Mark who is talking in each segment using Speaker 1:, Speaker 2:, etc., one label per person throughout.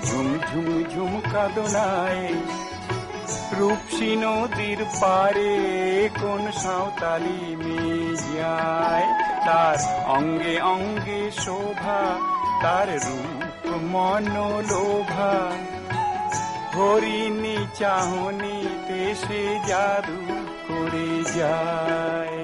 Speaker 1: ঝুম ঝুম ঝুমকা দোলায় রূপসী নদীর পারে কোন সাঁওতালি মেয়ে যায় তার অঙ্গে অঙ্গে শোভা তার রূপ মনোলোভা হরিণী চাহনিতে সে জাদু করে যায়।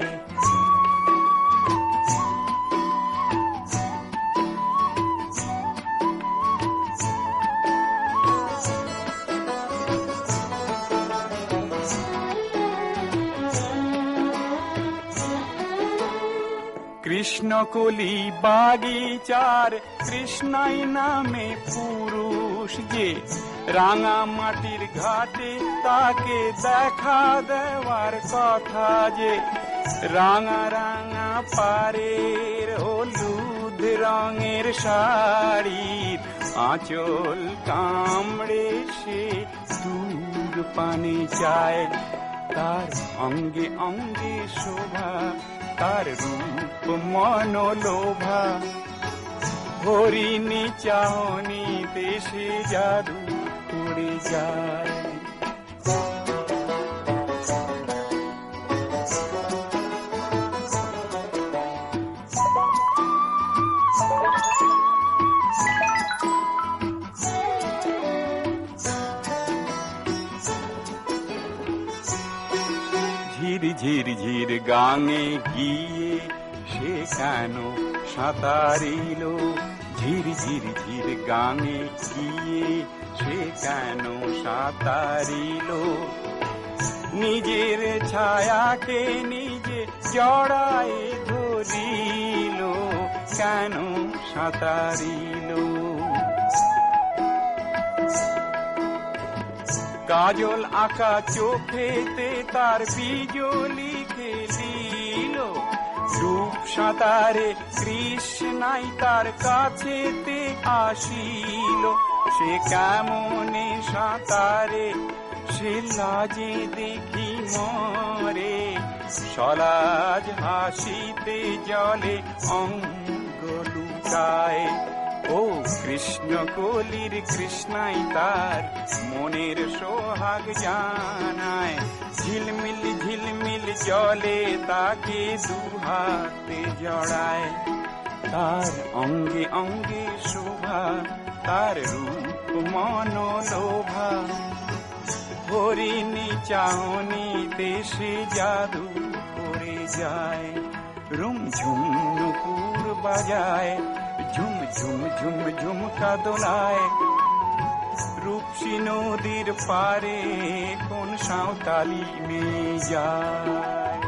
Speaker 1: কৃষ্ণকলি বাগিচার কৃষ্ণাই নামে পুরুষ যে রাঙা মাটির ঘাটে তাকে দেখা দেওয়ার কথা যে রাঙা রাঙা পাড়ের হলুদ রঙের শাড়ির আঁচল কামড়ে সে দূর পানে চায় তার অঙ্গে অঙ্গে শোভা তার রূপ মনোলোভা হরিণী চাহনিতে সে জাদু করে যায়। ঝির ঝির ঝির গাঙে গিয়ে সে কেন সাঁতারিল ঝির ঝির ঝির গাঙে গিয়ে সে কেন সাঁতারিল নিজের ছায়াকে নিজে জড়ায় ধরিল কেন সাঁতারিল কাজল আঁকা চোখেতে তার বিজলি খেলিল রূপ সাঁতারে কৃষ্ণাই তার কাছেতে আসিল সে কেমনে সাঁতারে সে লাজে দেখি মরে সলাজ হাসিতে জলে অঙ্গ লুকায় ও কৃষ্ণ কলির কৃষ্ণাই তার মনের সোহাগ জানায় ঝিলমিল ঝিলমিল জলে তাকে দুহাতে জড়ায় তার অঙ্গে অঙ্গে শোভা তার রূপ মনোলোভা হরিণী চাহনিতে সে জাদু করে যায় রুম ঝুম নুপুর বাজায় ঝুম ঝুম ঝুম ঝুমকা দোলায় রূপসী নদীর পারে কোন সাঁওতালি মেয়ে যায়।